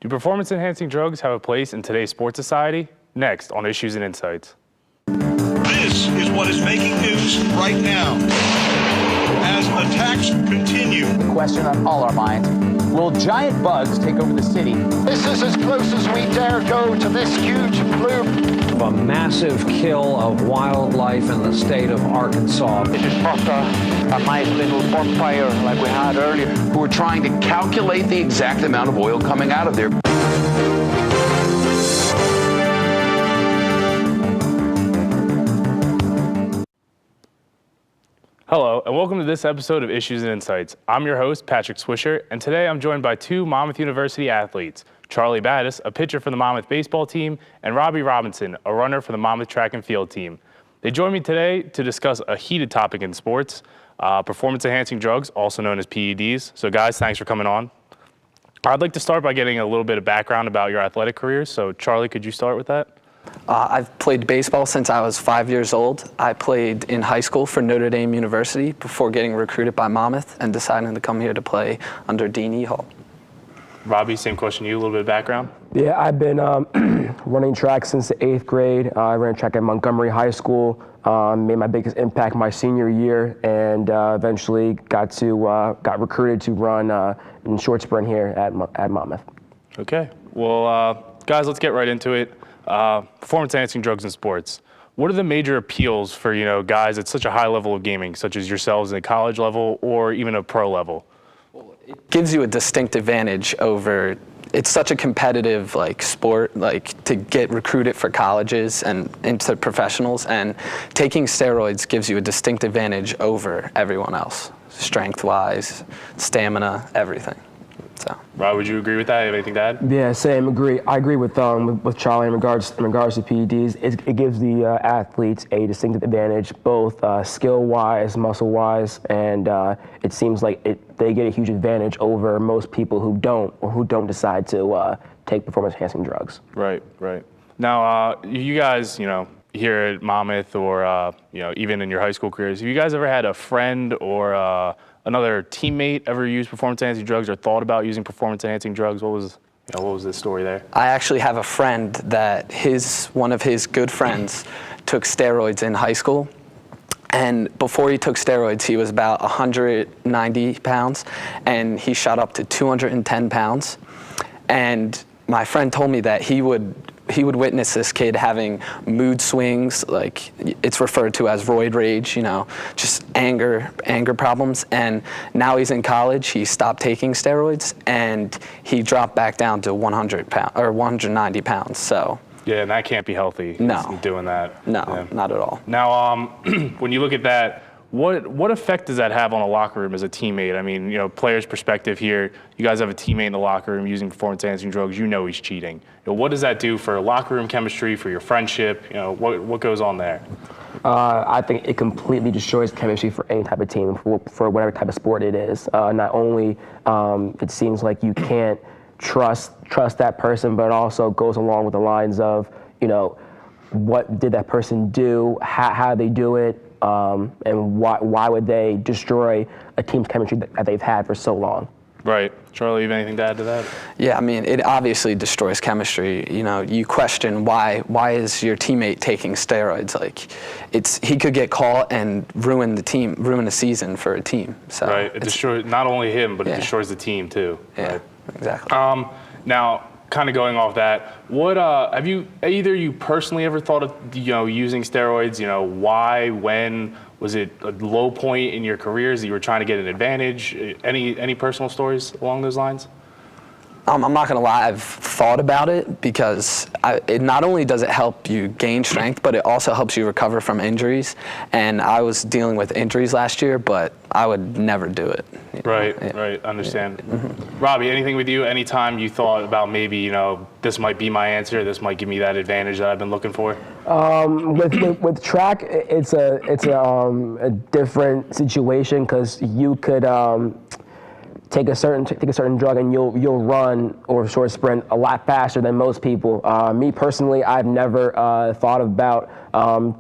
Do performance-enhancing drugs have a place in today's sports society? Next on Issues and Insights. This is what is making news right now. As attacks continue. The question on all our minds, will giant bugs take over the city? This is as close as we dare go to this huge fluke. A massive kill of wildlife in the state of Arkansas. This is just a nice little bonfire like we had earlier. Who are trying to calculate the exact amount of oil coming out of there. Hello, and welcome to this episode of Issues and Insights. I'm your host, Patrick Swisher, and today I'm joined by two Monmouth University athletes, Charlie Battis, a pitcher for the Monmouth baseball team, and Robbie Robinson, a runner for the Monmouth track and field team. They join me today to discuss a heated topic in sports, performance-enhancing drugs, also known as PEDs. So guys, thanks for coming on. I'd like to start by getting a little bit of background about your athletic careers. So Charlie, could you start with that? I've played baseball since I was 5 years old. I played in high school for Notre Dame University before getting recruited by Monmouth and deciding to come here to play under Dean E. Hall. Robbie, same question to you, a little bit of background. Yeah, I've been running track since the 8th grade. I ran track at Montgomery High School, made my biggest impact my senior year, and eventually got recruited to run in short sprint here at Monmouth. Okay, well, guys, let's get right into it. Performance-enhancing drugs in sports. What are the major appeals for, guys at such a high level of gaming, such as yourselves at college level or even a pro level? Well, it gives you a distinct advantage over, it's such a competitive sport, to get recruited for colleges and into professionals, and taking steroids gives you a distinct advantage over everyone else, strength-wise, stamina, everything. So. Rob, would you agree with that? You have anything to add? Yeah, same. I agree with Charlie in regards to PEDs. It gives the athletes a distinctive advantage, both skill-wise, muscle-wise, and it seems like they get a huge advantage over most people who don't decide to take performance-enhancing drugs. Right. Now, you guys, here at Monmouth or even in your high school careers, have you guys ever had a friend or another teammate ever use performance-enhancing drugs or thought about using performance-enhancing drugs? What was the story there? I actually have a friend that one of his good friends took steroids in high school. And before he took steroids, he was about 190 pounds, and he shot up to 210 pounds. And my friend told me that he would witness this kid having mood swings, like it's referred to as roid rage, just anger problems. And now he's in college, he stopped taking steroids, and he dropped back down to 190 pounds. So. Yeah, and that can't be healthy. No. Doing that. No, yeah. Not at all. Now, when you look at that, what effect does that have on a locker room as a teammate? I mean, player's perspective here, you guys have a teammate in the locker room using performance-enhancing drugs, he's cheating. What does that do for locker room chemistry, for your friendship? What goes on there? I think it completely destroys chemistry for any type of team, for whatever type of sport it is. Not only it seems like you can't trust that person, but it also goes along with the lines of, what did that person do, how they do it, and why would they destroy a team's chemistry that they've had for so long? Right. Charlie, you have anything to add to that? Yeah, I mean, it obviously destroys chemistry. You question why is your teammate taking steroids? He could get caught and ruin the season for a team. So right. It destroys not only him, but it destroys the team too. Yeah, right? Exactly. Now, kind of going off that, what have either you personally ever thought of using steroids? Why, when? Was it a low point in your careers that you were trying to get an advantage? Any personal stories along those lines? I'm not gonna lie, I've thought about it because it not only does it help you gain strength, but it also helps you recover from injuries. And I was dealing with injuries last year, but I would never do it. Right, understand. Yeah. Mm-hmm. Robbie, anything with you? Anytime you thought about maybe, this might be my answer, this might give me that advantage that I've been looking for? With track, it's a different situation because you could take a certain drug and you'll run or short sprint a lot faster than most people. Me personally, I've never thought about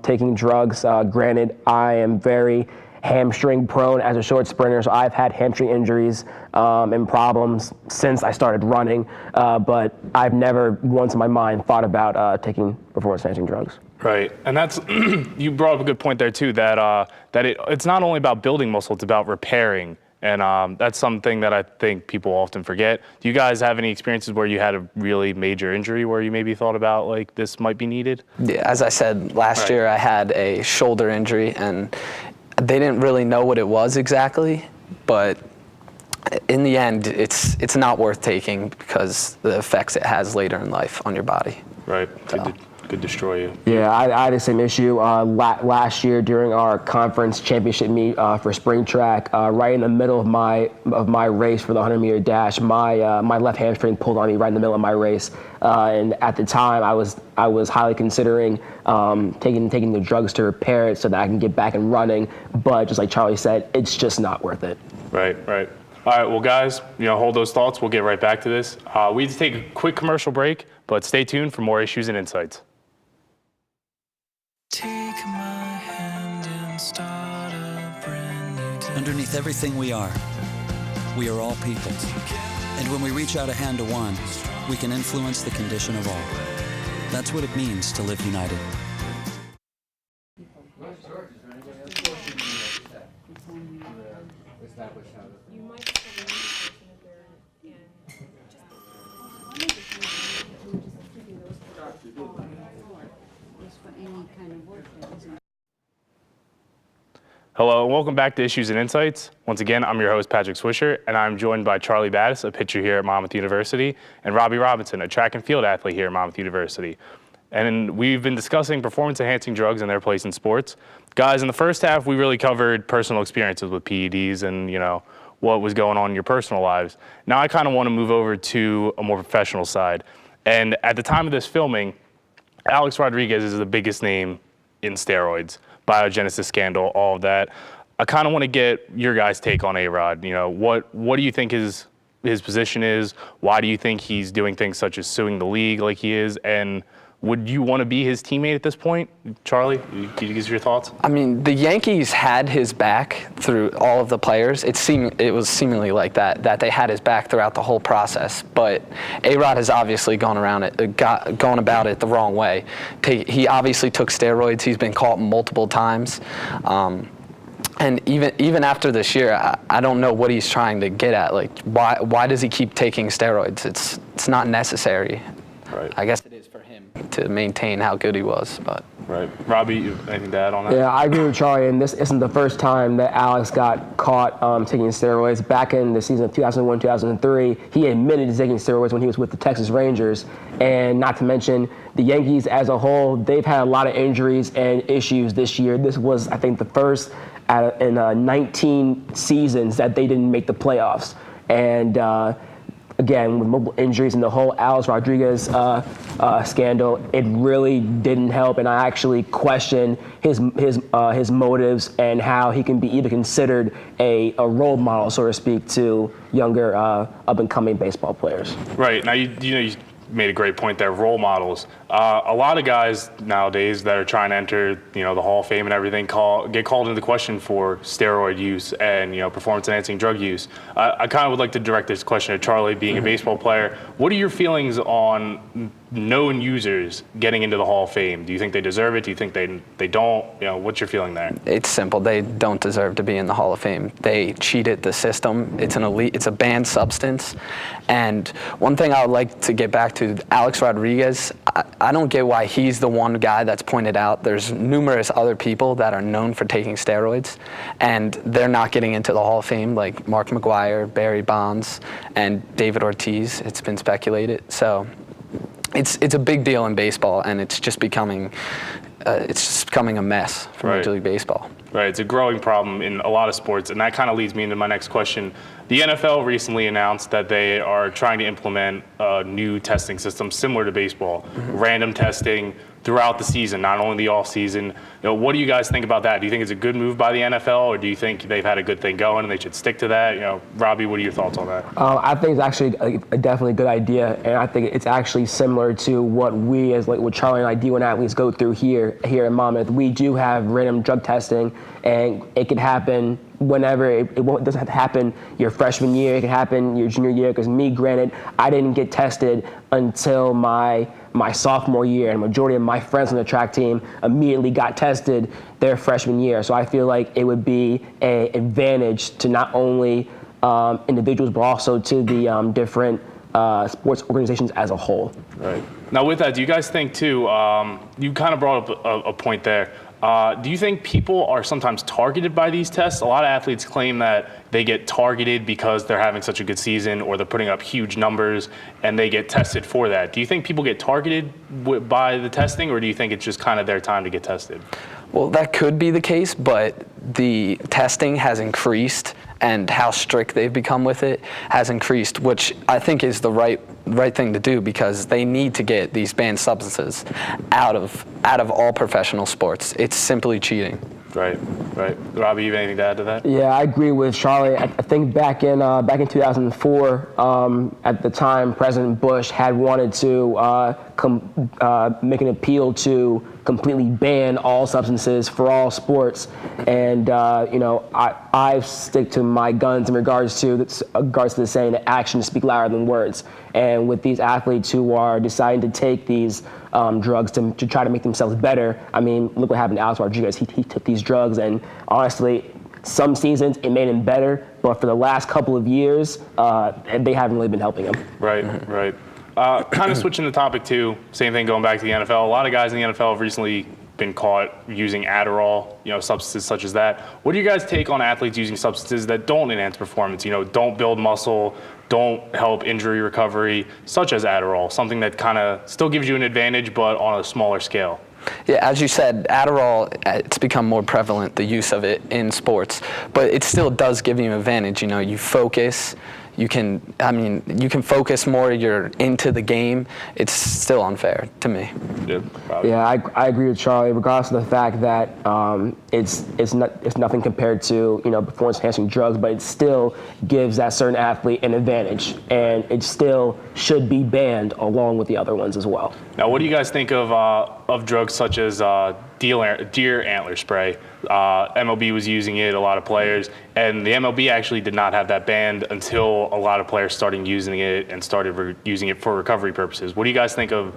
taking drugs. Granted, I am very hamstring prone as a short sprinter, so I've had hamstring injuries and problems since I started running, but I've never once in my mind thought about taking performance-enhancing drugs. Right, and that's you brought up a good point there too. That it's not only about building muscle; it's about repairing, and that's something that I think people often forget. Do you guys have any experiences where you had a really major injury where you maybe thought about like this might be needed? Yeah, as I said last year, I had a shoulder injury, and they didn't really know what it was exactly, but in the end, it's not worth taking because the effects it has later in life on your body. Right. Could destroy you. Yeah, I had the same issue last year during our conference championship meet for spring track. Right in the middle of my race for the 100-meter dash, my left hamstring pulled on me right in the middle of my race, and at the time I was highly considering taking the drugs to repair it so that I can get back and running. But just like Charlie said, it's just not worth it. Right. All right, well, guys, hold those thoughts. We'll get right back to this. We need to take a quick commercial break, but stay tuned for more issues and insights. Take my hand and start a brand new day. Underneath everything we are all people. And when we reach out a hand to one, we can influence the condition of all. That's what it means to live united. Hello, and welcome back to Issues and Insights. Once again, I'm your host, Patrick Swisher, and I'm joined by Charlie Battis, a pitcher here at Monmouth University, and Robbie Robinson, a track and field athlete here at Monmouth University. And we've been discussing performance-enhancing drugs and their place in sports. Guys, in the first half, we really covered personal experiences with PEDs and, what was going on in your personal lives. Now I kind of want to move over to a more professional side. And at the time of this filming, Alex Rodriguez is the biggest name in steroids. Biogenesis scandal, all of that. I kind of want to get your guys' take on A-Rod. What do you think his position is? Why do you think he's doing things such as suing the league like he is? And would you want to be his teammate at this point? Charlie, can you give us your thoughts? I mean, the Yankees had his back through all of the players. It was seemingly like that they had his back throughout the whole process. But A-Rod has obviously gone about it the wrong way. He obviously took steroids. He's been caught multiple times. And even after this year, I don't know what he's trying to get at. Like, why does he keep taking steroids? It's not necessary. Right. I guess it is for him to maintain how good he was, but. Right. Robbie, anything to add on that? Yeah, I agree with Charlie, and this isn't the first time that Alex got caught taking steroids. Back in the season of 2001-2003, he admitted to taking steroids when he was with the Texas Rangers. And not to mention, the Yankees as a whole, they've had a lot of injuries and issues this year. This was, I think, the first in 19 seasons that they didn't make the playoffs. And again, with multiple injuries and the whole Alex Rodriguez scandal, it really didn't help. And I actually question his motives and how he can be even considered a role model, so to speak, to younger up-and-coming baseball players. Right. Now, you made a great point there, role models. A lot of guys nowadays that are trying to enter, the Hall of Fame and everything get called into question for steroid use and, performance-enhancing drug use. I kind of would like to direct this question to Charlie, being a baseball player. What are your feelings on known users getting into the Hall of Fame? Do you think they deserve it? Do you think they don't? What's your feeling there? It's simple. They don't deserve to be in the Hall of Fame. They cheated the system. It's a banned substance. And one thing I would like to get back to, Alex Rodriguez, I don't get why he's the one guy that's pointed out. There's numerous other people that are known for taking steroids, and they're not getting into the Hall of Fame, like Mark McGwire, Barry Bonds, and David Ortiz. It's been speculated. So it's a big deal in baseball, and it's just becoming a mess for Major League Baseball. Right, it's a growing problem in a lot of sports, and that kind of leads me into my next question. The NFL recently announced that they are trying to implement a new testing system similar to baseball, random testing throughout the season, not only the off season. What do you guys think about that? Do you think it's a good move by the NFL, or do you think they've had a good thing going and they should stick to that? Robbie, what are your thoughts on that? I think it's actually a definitely good idea, and I think it's actually similar to what we, as what Charlie and I, D1 athletes go through here in Monmouth. We do have random drug testing, and it can happen whenever. It doesn't have to happen your freshman year. It can happen your junior year. Because me, granted, I didn't get tested until my sophomore year, and the majority of my friends on the track team immediately got tested their freshman year. So I feel like it would be an advantage to not only individuals, but also to the different sports organizations as a whole. Right. Now, with that, do you guys think too? You kind of brought up a point there. Do you think people are sometimes targeted by these tests? A lot of athletes claim that they get targeted because they're having such a good season or they're putting up huge numbers and they get tested for that. Do you think people get targeted by the testing, or do you think it's just kind of their time to get tested? Well, that could be the case, but the testing has increased, and how strict they've become with it has increased, which I think is the right thing to do, because they need to get these banned substances out of all professional sports. It's simply cheating. Right. Robbie, you have anything to add to that? Yeah, I agree with Charlie. I think back in 2004, at the time, President Bush had wanted to make an appeal to completely ban all substances for all sports, and I stick to my guns in regards to the saying that actions speak louder than words. And with these athletes who are deciding to take these drugs to try to make themselves better, I mean, look what happened to Alex Rodriguez. He took these drugs, and honestly, some seasons it made him better, but for the last couple of years, they haven't really been helping him. Right. Kind of switching the topic too, same thing going back to the NFL. A lot of guys in the NFL have recently been caught using Adderall, substances such as that. What do you guys take on athletes using substances that don't enhance performance, don't build muscle, don't help injury recovery, such as Adderall, something that kind of still gives you an advantage but on a smaller scale? Yeah, as you said, Adderall, it's become more prevalent, the use of it in sports, but it still does give you an advantage. You focus. You can focus more. You're into the game. It's still unfair to me. Yeah, I agree with Charlie. Regardless of the fact that it's nothing compared to performance-enhancing drugs, but it still gives that certain athlete an advantage, and it still should be banned along with the other ones as well. Now, what do you guys think of drugs such as deer antler spray? MLB was using it, a lot of players, and the MLB actually did not have that banned until a lot of players started using it and started using it for recovery purposes. What do you guys think of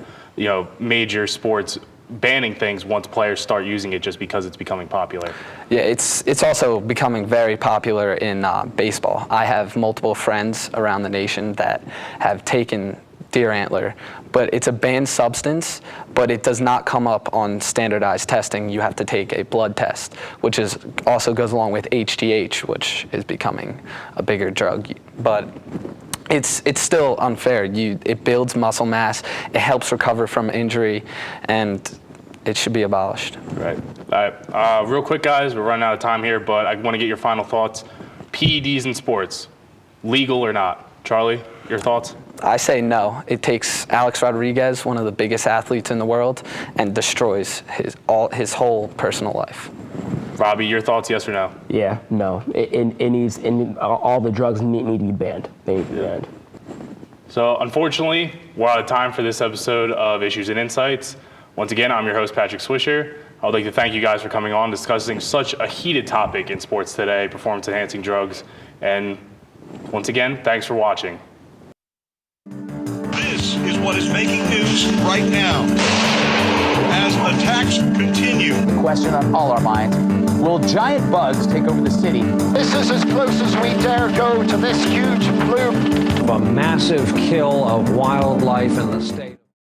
major sports banning things once players start using it just because it's becoming popular? Yeah, it's also becoming very popular in baseball. I have multiple friends around the nation that have taken deer antler, but it's a banned substance, but it does not come up on standardized testing. You have to take a blood test, which also goes along with HGH, which is becoming a bigger drug. But it's still unfair. It builds muscle mass, it helps recover from injury, and it should be abolished. Right. All right. Real quick, guys, we're running out of time here, but I want to get your final thoughts. PEDs in sports, legal or not? Charlie, your thoughts? I say no. It takes Alex Rodriguez, one of the biggest athletes in the world, and destroys his whole personal life. Robbie, your thoughts, yes or no? Yeah, no. All the drugs need to be banned. They need to be banned. So unfortunately, we're out of time for this episode of Issues and Insights. Once again, I'm your host, Patrick Swisher. I would like to thank you guys for coming on, discussing such a heated topic in sports today, performance-enhancing drugs. And once again, thanks for watching. This is what is making news right now. As attacks continue. The question on all our minds, will giant bugs take over the city? This is as close as we dare go to this huge blue. A massive kill of wildlife in the state.